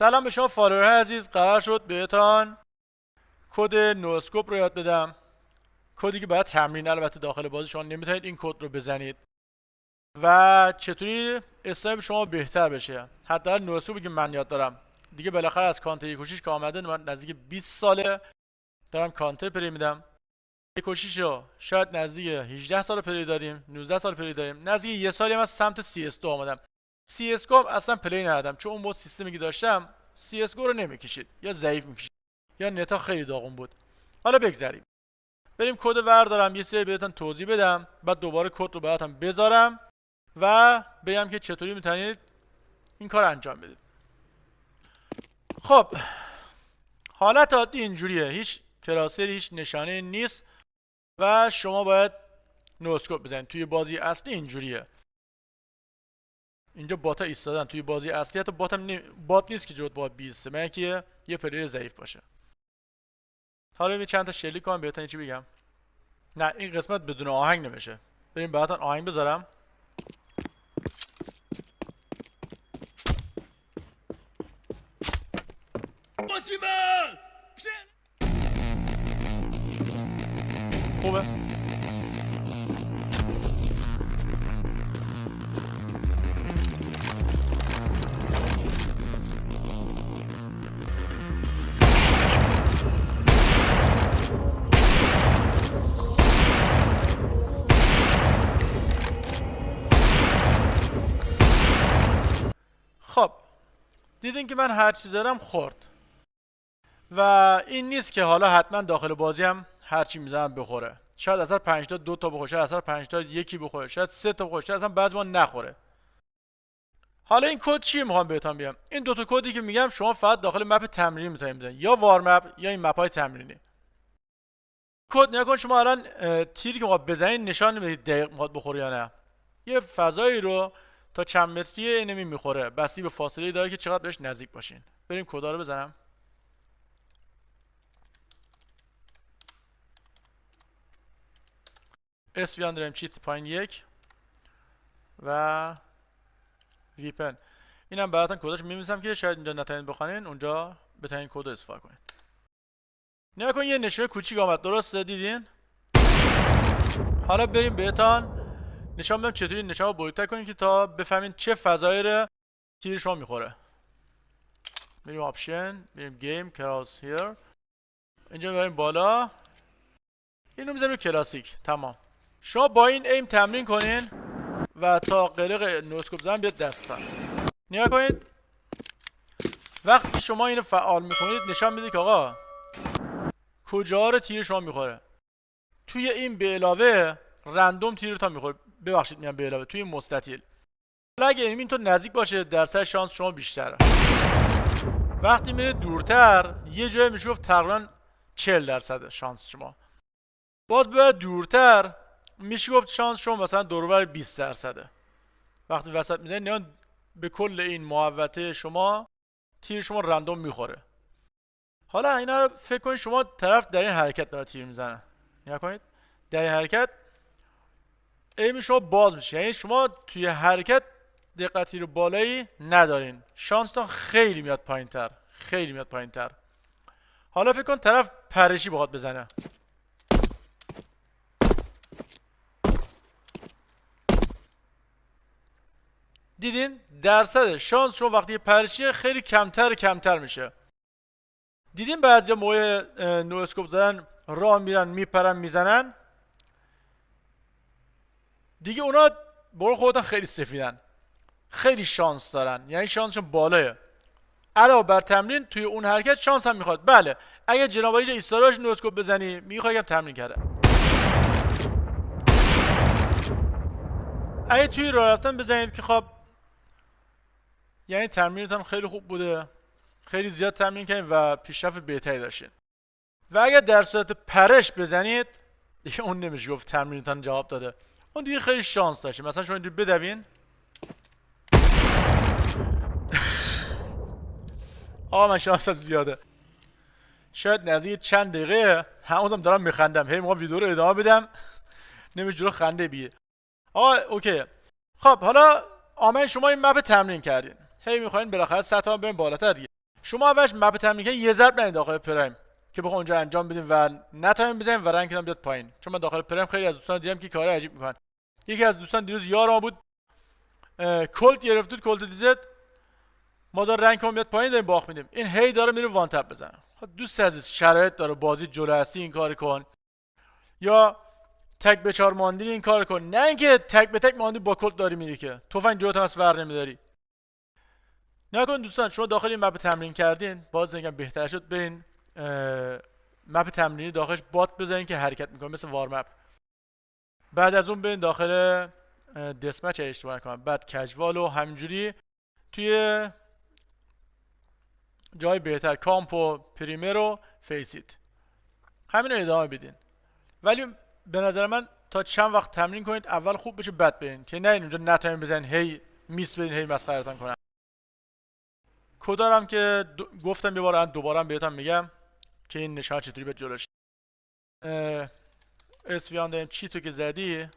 سلام به شما فالوورهای عزیز. قرار شد بهتان کد نواسکوپ رو یاد بدم. کدی که باید تمرین، البته داخل بازی شما نمیتونید این کد رو بزنید و چطوری اسنایپ شما بهتر بشه. حتی نواسکوپی که من یاد دارم دیگه بالاخره از کانتر یکوشیش که آمده، من نزدیک 20 ساله دارم کانتر پلی میدم. یکوشیش رو شاید نزدیک 18 سال پلی داریم، 19 سال پلی داریم. نزدیک یه سالی هم از سمت CS2 آمدم. CSGO هم اصلا پلی ندادم چون اون موقع سیستمی که داشتم CSGO رو نمیکشید یا ضعیف میکشید یا نتا خیلی داغون بود. حالا بگذریم، بریم کد وردارم یه سری بهتون توضیح بدم، بعد دوباره کد رو براتون بذارم و بگم که چطوری میتونید این کار انجام بدید. خب حالت عادی اینجوریه، هیچ کراسری، هیچ نشانه نیست و شما باید نواسکوپ بزنید. توی بازی اصلی اینجوریه. اینجا باتا ایستادن. توی بازی اصلی حتی بات نیست که جوت بات بیسته، مگر اینکه یه پلیر ضعیف باشه. حالا می چند تا شلیک کنم بهتون چی بگم. نه این قسمت بدون آهنگ نمیشه. بریم براتون آهنگ بذارم. خوبه. خب دیدین که من هر چیز دارم خورد و این نیست که حالا حتما داخل بازی هم هر چی میزنم بخوره. شاید اصلا 5 تا 2 تا بخوره، شاید اصلا 5 تا یکی بخوره، شاید 3 تا بخوره، شاید اصلا بعضی ما نخوره. حالا این کد چیه میخوام بهتون بگم. این دو تا کدی که میگم شما فقط داخل مپ تمرینی میتونید بزنید، یا وارم اپ یا این مپ های تمرینی. کد نگاه کن شما الان تیری که میخواد بزنید نشان نمیدید دقیق میخواد بخوره یا نه. یه فضایی رو تا چند متری انمی میخوره، بستی به فاصله داره که چقدر بهش نزدیک باشین. بریم کدا رو بزنم. اس بیان داریم چیت پایین 1 و ویپن. اینم براتون کداش میمیسم که شاید اینجا نتونید بخونین، اونجا بتونین کد رو استفاده کنین. نگاه کن یه نشونه کوچیک آمد، درسته؟ دیدین؟ حالا بریم بهتون نشان بدم چطوری نشان رو بزرگتر کنیم که تا بفهمین چه فضایی رو تیر شما میخوره. بریم آپشن، بریم گیم، کراس هیر، اینجا بریم بالا، اینو میذاریم کلاسیک. تمام. شما با این ایم تمرین کنین و تا قلق نواسکوپ زدن بیاد دستتان. نگاه کنید وقتی شما اینو فعال میکنید نشان میده که آقا کجا رو تیر شما میخوره. توی این به علاوه رندوم تیر تا میخوره. ببخشید میگم به علاوه توی مستطیل. حالا اگه این تو نزدیک باشه درصد شانس شما بیشتره. وقتی میره دورتر یه جای میشه گفت تقریبا 40% شانس شما. باز بره دورتر میشه گفت شانس شما مثلا دورور 20%. وقتی وسط میزنید نه به کل این محوطه شما تیر شما رندوم میخوره. حالا اینا رو فکر کنید شما طرف در این حرکت داره تیر میزنه. نگاه کنید در این حرکت ایم شما باز میشه، یعنی شما توی حرکت دقت تیر بالایی ندارین، شانستون خیلی میاد پایینتر، خیلی میاد پایینتر. حالا فکر کن طرف پرشی بخواد بزنه. دیدین درصد شانس شما وقتی پرشی خیلی کمتر میشه. دیدین بعضی موقع نواسکوپ زدن راه میرن میپرن میزنن، دیگه اونا برو خودتون خیلی سفیدن، خیلی شانس دارن، یعنی شانسشون بالاه. علاوه بر تمرین توی اون حرکت شانس هم میخواد. بله اگه جناب عالی ایستاداش نواسکوپ بزنی میخواد یکم تمرین کرده. اگه توی راه رفتن بزنید که خب یعنی تمرینتون خیلی خوب بوده، خیلی زیاد تمرین کردین و پیشرفت بهتری داشتین. و اگر در صورت پرش بزنید دیگه اون نمیشه گفت تمرینتون جواب داده، اون دیگه خیلی شانس داشتین. مثلا شما اینجوری بدوین آقا من شانسم زیاده، شاید نزدیک چند دقیقه هنوزم دارم میخندم، هی میخوام ویدیو رو ادامه بدم نمیشه جلو خنده بیه. آقا اوکی. خب حالا آمین شما این مپ تمرین کردین، هی میخواین بالاخره سطح بریم بالاتر دیگه. شما اولش مپ تمرین که یه ضرب نید داخل پرایم که بخوام اونجا انجام بدیم و نتایین بزنیم و رنگ هم بیاد پایین. چون من داخل پرایم خیلی از دوستان دیدم که کار عجیب میکنن. یکی از دوستان دیروز یارم بود کلت گرفت بود، کلت دیزت ما دار رنگ هم بیاد پایین داریم باخت میدیم، این هی داره میره وان تپ بزنه. خب دوست عزیز شرایط داره، بازی جلو هستی این کار کن، یا تک به 4 ماندی این کار کن، نه اینکه تک به تک ماندی با کلت داری میری که تفنگ جلوت هم از ور نمیداری. نکن دوستان شما داخل این مپ تمرین کردین، باز نگم بهتر شد برین مپ تمرینی داخلش بات بزنین که حرکت میکنه مثل وارم اپ. بعد از اون برین داخل دسمچ اشتباه نکنم، بعد کژوال و همینجوری توی جای بهتر کامپ و پریمر و فیسیت همین رو ادامه بدین. ولی به نظر من تا چند وقت تمرین کنید اول خوب بشه بعد برین، که نه اونجا نتایین بزنین هی میس بدین هی مسخرهتون کنن. کدارم که گفتم یه بار دوباره بهتون میگم که این نشان چطوری به جلوش اسویان داریم. چی تو که زدی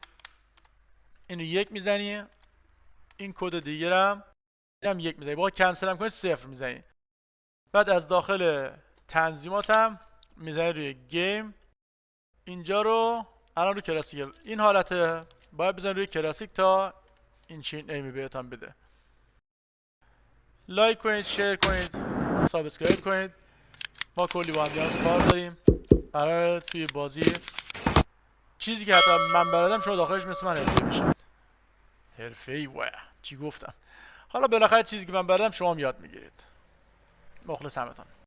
اینو 1 میزنی، این کد دیگه هم اینم 1 میزنی، با کنسل هم کنی 0 میزنی. بعد از داخل تنظیماتم میزنی روی گیم، اینجا رو الان رو کلاسیک این حالته باید بزنی روی کلاسیک تا این چین ایمی بهتون بده. لایک کنید، شیر کنید، سابسکرایب کنید. ما کلی با هم کار داریم قرار توی بازی چیزی که حتی من بلدم شما داخلش مثل من حرفه‌ای بشید. حرفه‌ای چی گفتم؟ حالا بالاخره چیزی که من بلدم شما هم یاد میگیرید. مخلص همتون.